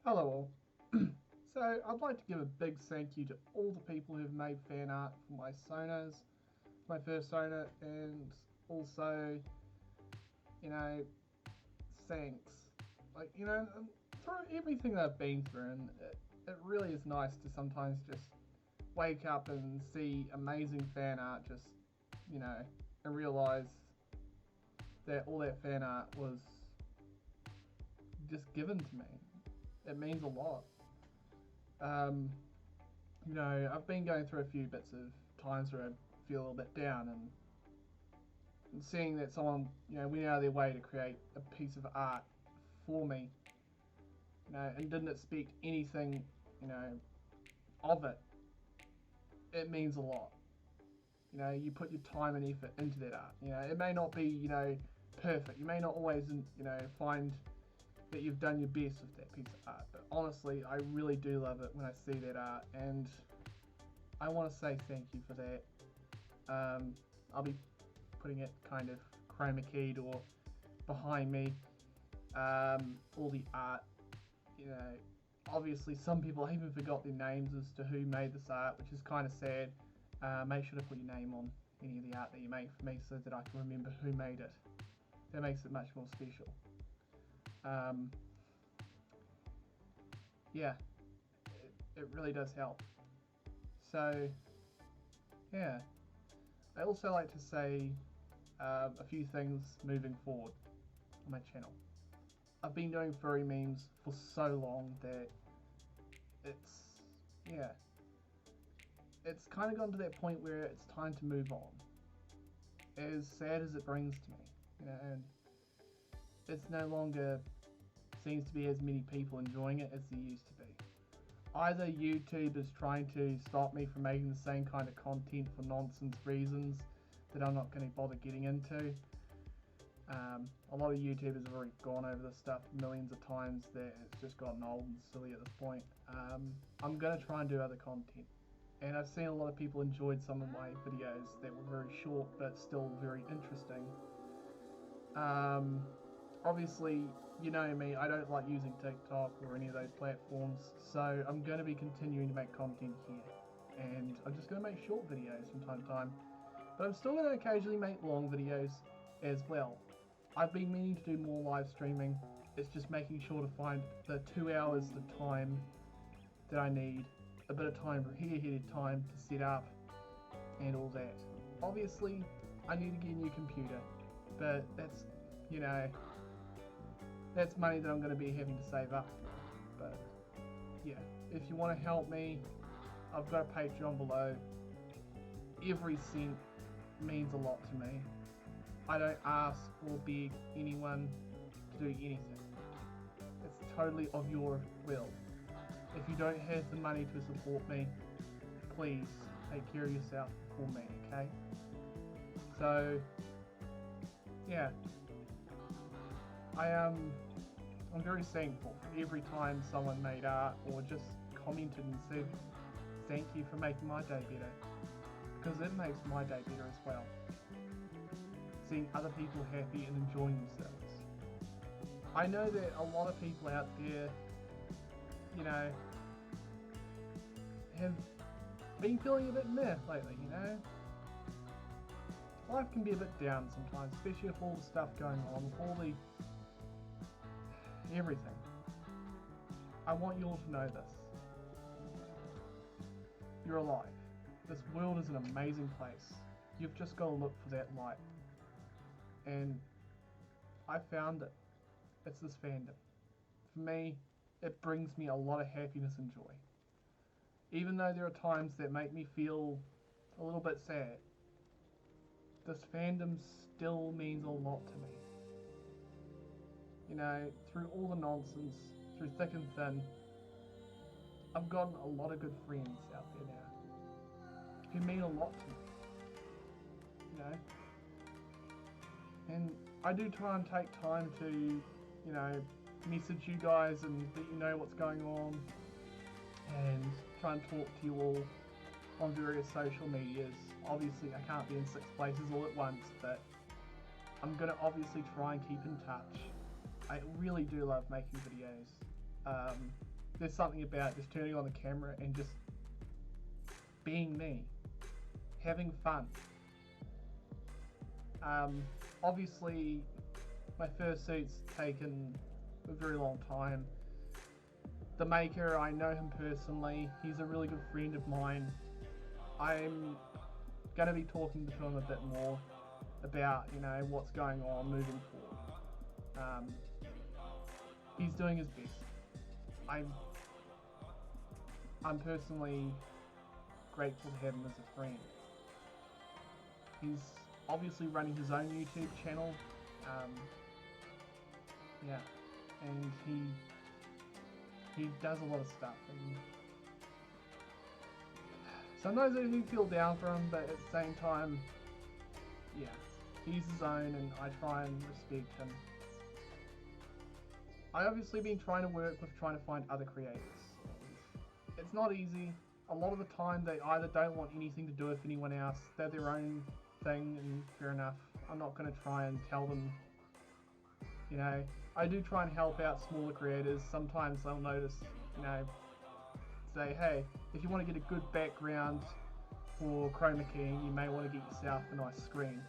Hello all. So I'd like to give a big thank you to all the people who've made fan art for my sonas, my first sona, and also, you know, thanks. Through everything that I've been through, and it really is nice to sometimes just wake up and see amazing fan art you know, and realize that all that fan art was just given to me. It means a lot. Um, I've been going through a few bits of times where I feel a little bit down, and seeing that someone, went out of their way to create a piece of art for me, and didn't expect anything, you know, of it, it means a lot. You put your time and effort into that art. It may not be, perfect. You may not always, find that you've done your best with that piece of art. But honestly, I really do love it when I see that art, and I want to say thank you for that. I'll be putting it kind of chroma keyed or behind me. All the art, you know. Obviously, some people I even forgot their names as to who made this art, which is kind of sad. Make sure to put your name on any of the art that you make for me so that I can remember who made it. That makes it much more special. Um, yeah, it really does help. So, yeah. I also like to say a few things moving forward on my channel. I've been doing furry memes for so long that it's, yeah, it's kind of gotten to that point where it's time to move on. As sad as it brings to me, and it's no longer seems to be as many people enjoying it as there used to be. Either YouTube is trying to stop me from making the same kind of content for nonsense reasons that I'm not going to bother getting into. A lot of YouTubers have already gone over this stuff millions of times that it's just gotten old and silly at this point. I'm going to try and do other content. And I've seen a lot of people enjoyed some of my videos that were very short but still very interesting. Um, Obviously, you know me, I don't like using TikTok or any of those platforms, so I'm going to be continuing to make content here. And I'm just going to make short videos from time to time. But I'm still going to occasionally make long videos as well. I've been meaning to do more live streaming. It's just making sure to find the 2 hours of time that I need, a bit of time ahead of time to set up and all that. Obviously, I need to get a new computer, but you know, that's money that I'm going to be having to save up for. But yeah, if you want to help me, I've got a Patreon below. Every cent means a lot to me. I don't ask or beg anyone to do anything. It's totally of your will. If you don't have the money to support me, please take care of yourself for me, okay? So, yeah, I'm very thankful for every time someone made art or just commented and said thank you for making my day better, because it makes my day better as well. Seeing other people happy and enjoying themselves. I know that a lot of people out there, you know, have been feeling a bit meh lately. Life can be a bit down sometimes, especially with all the stuff going on, with all the everything. I want you all to know this. You're alive. This world is an amazing place. You've just got to look for that light. And I found it. It's this fandom. For me, it brings me a lot of happiness and joy. Even though there are times that make me feel a little bit sad, this fandom still means a lot to me. Through all the nonsense, through thick and thin, I've gotten a lot of good friends out there now who mean a lot to me, you know. And I do try and take time to, message you guys and let you know what's going on, and try and talk to you all on various social medias. Obviously, I can't be in 6 places all at once, but I'm going to obviously try and keep in touch. I really do love making videos, There's something about just turning on the camera and just being me, having fun. Obviously, my fursuit's taken a very long time. The maker, I know him personally. He's a really good friend of mine. I'm going to be talking to him a bit more about, what's going on moving forward. He's doing his best. I'm personally grateful to have him as a friend. He's obviously running his own YouTube channel. And he does a lot of stuff. And sometimes I do feel down for him, but at the same time, he's his own, and I try and respect him. I obviously been trying to work with trying to find other creators. It's not easy. A lot of the time they either don't want anything to do with anyone else, they're their own thing, and fair enough. I'm not going to try and tell them, I do try and help out smaller creators. Sometimes they'll notice, say, hey, if you want to get a good background for chroma keying, you may want to get yourself a nice screen.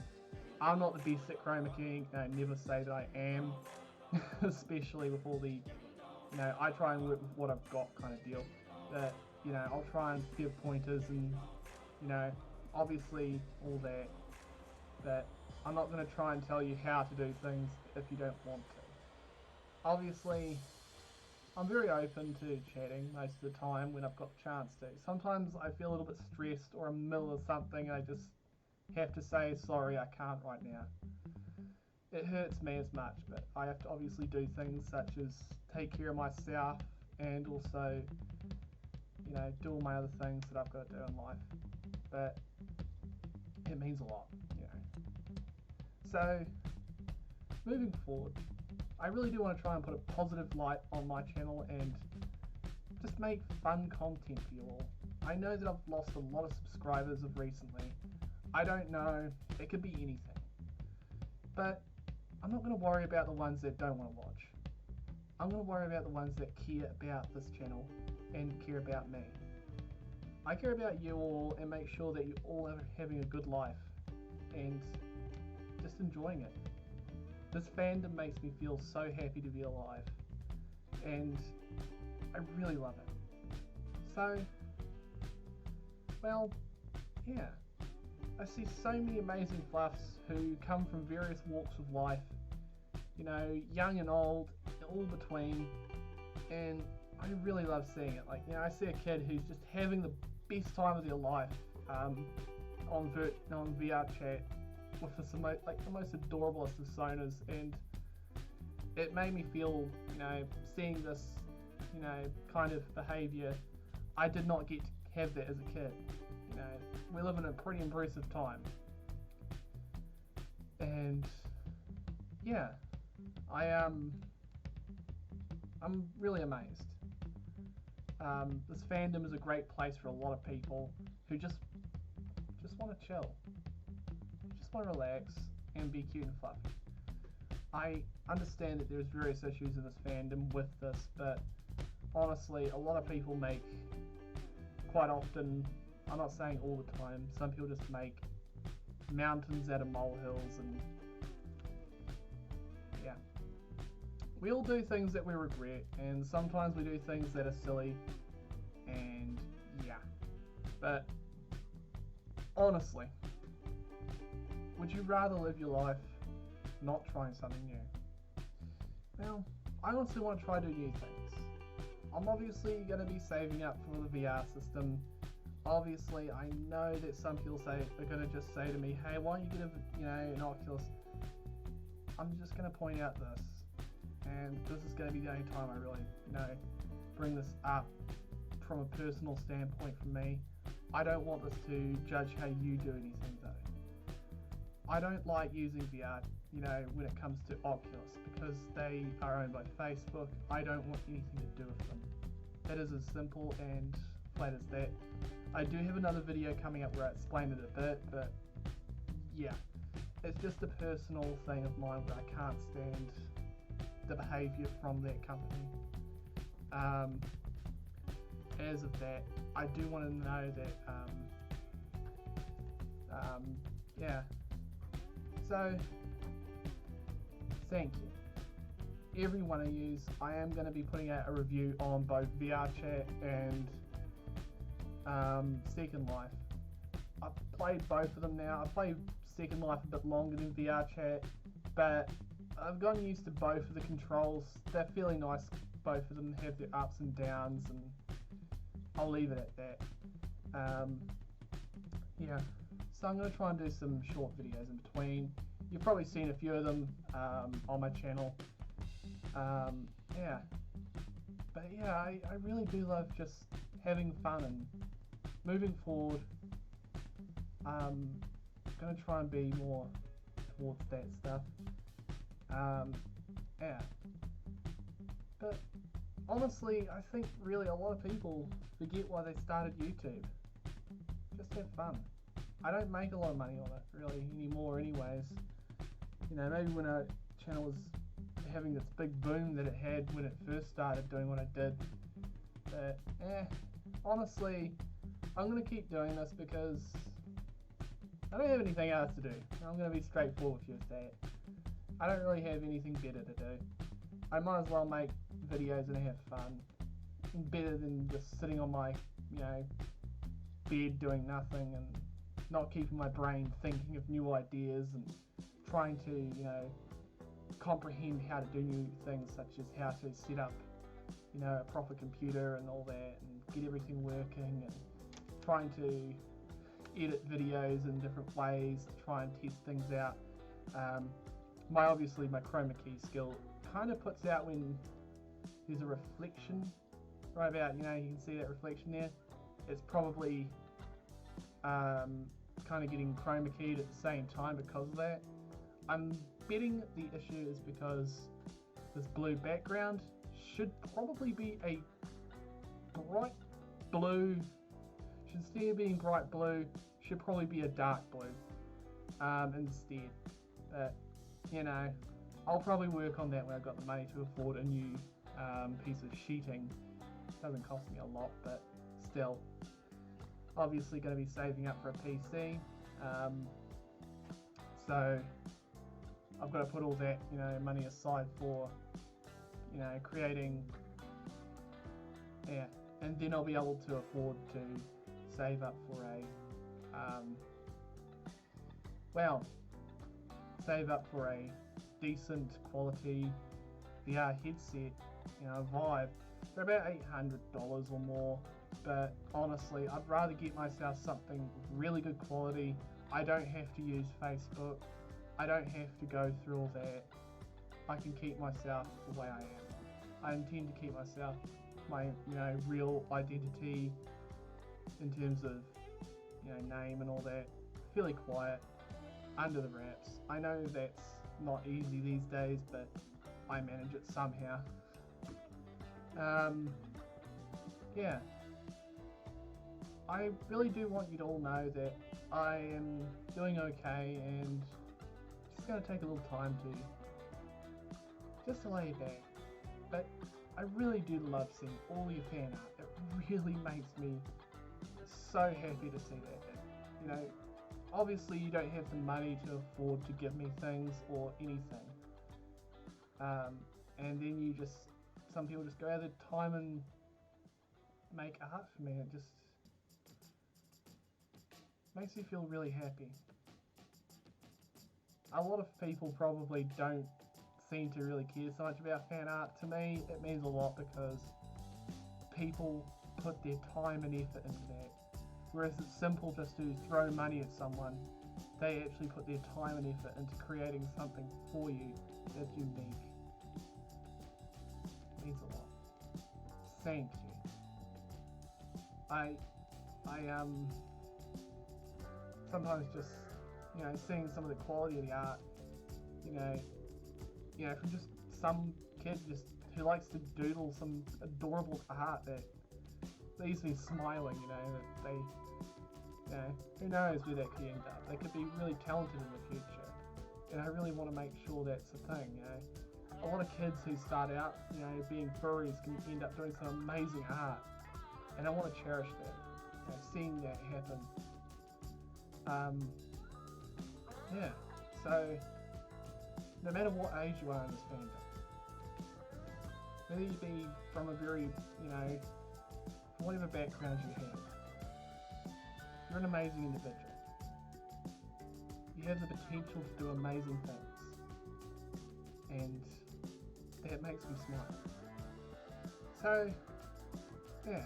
I'm not the best at chroma keying, I never say that I am, especially with all the, I try and work with what I've got kind of deal. But, I'll try and give pointers and, obviously all that. But I'm not going to try and tell you how to do things if you don't want to. Obviously, I'm very open to chatting most of the time when I've got the chance to. Sometimes I feel a little bit stressed or in the middle of something and I just have to say, sorry, I can't right now. It hurts me as much, but I have to obviously do things such as take care of myself and also, do all my other things that I've got to do in life. But it means a lot, So, moving forward, I really do want to try and put a positive light on my channel and just make fun content for you all. I know that I've lost a lot of subscribers of recently. I don't know, it could be anything. But I'm not going to worry about the ones that don't want to watch. I'm going to worry about the ones that care about this channel and care about me. I care about you all and make sure that you all are having a good life and just enjoying it. This fandom makes me feel so happy to be alive, and I really love it. So, well, I see so many amazing fluffs who come from various walks of life, young and old, all between, and I really love seeing it. I see a kid who's just having the best time of their life on VR chat with the most adorablest of personas, and it made me feel, seeing this, kind of behaviour, I did not get to have that as a kid. We live in a pretty impressive time, and I'm really amazed. This fandom is a great place for a lot of people who just want to chill. Just want to relax and be cute and fluffy. I understand that there's various issues in this fandom with this, but honestly, a lot of people make, quite often, I'm not saying all the time, some people just make mountains out of molehills, and we all do things that we regret, and sometimes we do things that are silly, and but honestly, would you rather live your life not trying something new? Well, I honestly want to try to do new things. I'm obviously going to be saving up for the VR system. Obviously, I know that some people are going to just say to me, hey, why don't you get an Oculus? I'm just going to point out this, and this is going to be the only time I really, bring this up from a personal standpoint for me. I don't want this to judge how you do anything though. I don't like using VR, when it comes to Oculus, because they are owned by Facebook. I don't want anything to do with them. That is as simple and flat as that. I do have another video coming up where I explain it a bit, but it's just a personal thing of mine where I can't stand the behaviour from that company. as of that, I do want to know that, yeah. So, thank you. Every one of yous, I am going to be putting out a review on both VRChat and Second Life. I've played both of them now. I've played Second Life a bit longer than VRChat, but I've gotten used to both of the controls. They're fairly nice. Both of them have their ups and downs, and I'll leave it at that. Yeah, so I'm going to try and do some short videos in between. You've probably seen a few of them on my channel. Yeah, but yeah, I really do love just having fun and moving forward. I'm going to try and be more towards that stuff. Yeah, but honestly, I think really a lot of people forget why they started YouTube. Just have fun. I don't make a lot of money on it really anymore anyways. You know, maybe when a channel was having this big boom that it had when it first started doing what I did. But honestly, I'm going to keep doing this because I don't have anything else to do. I'm going to be straightforward with you with that. I don't really have anything better to do. I might as well make videos and have fun. Better than just sitting on my, bed doing nothing and not keeping my brain thinking of new ideas and trying to, comprehend how to do new things such as how to set up, a proper computer and all that and get everything working and trying to edit videos in different ways to try and test things out. Obviously my chroma key skill kind of puts out when there's a reflection right about, you can see that reflection there. It's probably kind of getting chroma keyed at the same time because of that. I'm betting the issue is because this blue background should probably be a bright blue. Instead of being bright blue, should probably be a dark blue instead. But I'll probably work on that when I've got the money to afford a new piece of sheeting. Doesn't cost me a lot, but still. Obviously going to be saving up for a PC. So I've got to put all that, money aside for, creating, and then I'll be able to afford to save up for a decent quality VR headset, Vive, for about $800 or more. But honestly, I'd rather get myself something with really good quality. I don't have to use Facebook. I don't have to go through all that. I can keep myself the way I am. I intend to keep myself my, real identity in terms of, name and all that, fairly quiet, under the wraps. I know that's not easy these days, but I manage it somehow. Yeah. I really do want you to all know that I am doing okay and just going to take a little time to lay back. But I really do love seeing all your fan art. It really makes me so happy to see that. Obviously you don't have the money to afford to give me things or anything. And then some people just go out of their time and make art for me. It just makes me feel really happy. A lot of people probably don't seem to really care so much about fan art. To me, it means a lot because people put their time and effort into that. Whereas it's simple just to throw money at someone, they actually put their time and effort into creating something for you that's unique. It means a lot. Thank you. I sometimes just, seeing some of the quality of the art, from just some kid who likes to doodle some adorable art that leaves me smiling, that they, who knows where that could end up. They could be really talented in the future, and I really want to make sure that's a thing, a lot of kids who start out, you know, being furries can end up doing some amazing art, and I want to cherish that, you know, seeing that happen. Yeah, so no matter what age you are in this fandom, whether you be from a very, you know, from whatever background you have, you're an amazing individual. You have the potential to do amazing things, and that makes me smile. So, yeah,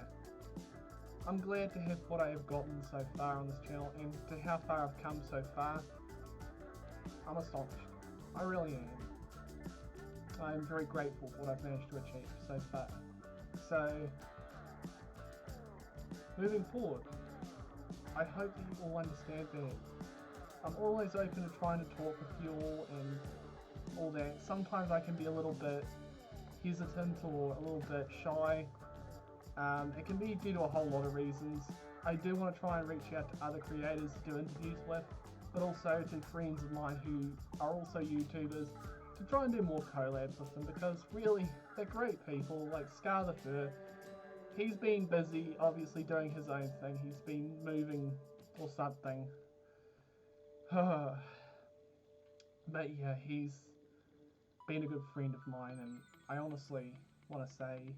I'm glad to have what I have gotten so far on this channel, and to how far I've come so far. I'm astonished. I really am. I'm very grateful for what I've managed to achieve so far. So, moving forward, I hope that you all understand that I'm always open to trying to talk with you all and all that. Sometimes I can be a little bit hesitant or a little bit shy. It can be due to a whole lot of reasons. I do want to try and reach out to other creators to do interviews with, but also to friends of mine who are also YouTubers, to try and do more collabs with them, because really, they're great people. Like Scar the Fur, he's been busy, obviously doing his own thing. He's been moving or something. But yeah, he's been a good friend of mine, and I honestly want to say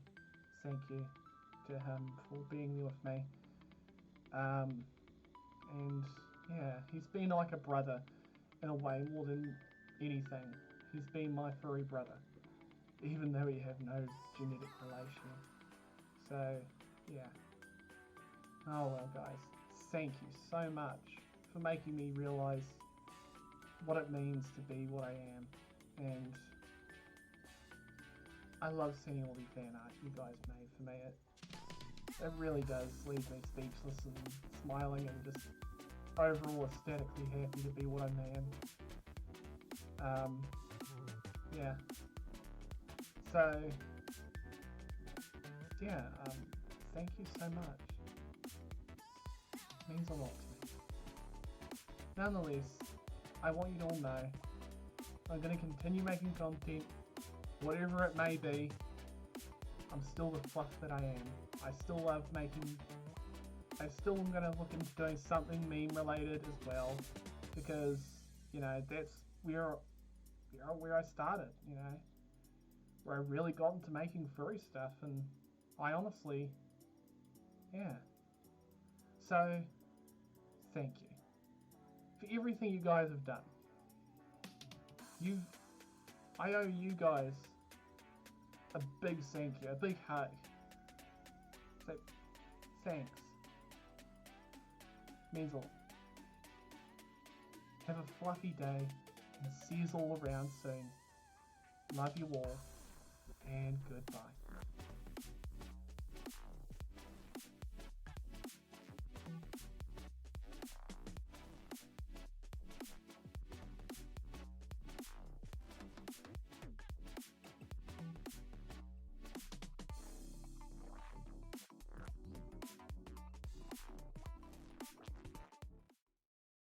thank you to him for being there with me. And yeah, he's been like a brother in a way, more than anything. He's been my furry brother, even though we have no genetic relation. So yeah. Oh well, guys, thank you so much for making me realise what it means to be what I am, and I love seeing all the fan art you guys made for me. It really does leave me speechless and smiling and just overall ecstatically happy to be what I am. Yeah. So, yeah, thank you so much. It means a lot to me. Nonetheless, I want you to all know I'm going to continue making content, whatever it may be. I'm still the fluff that I am. I still love making... I still am going to look into doing something meme related as well, because, you know, that's where I started, you know, where I really got into making furry stuff, and I honestly, yeah. So, thank you for everything you guys have done. I owe you guys a big thank you, a big hug. So, thanks. Means a lot. Have a fluffy day, and see you all around soon. Love you all, and goodbye.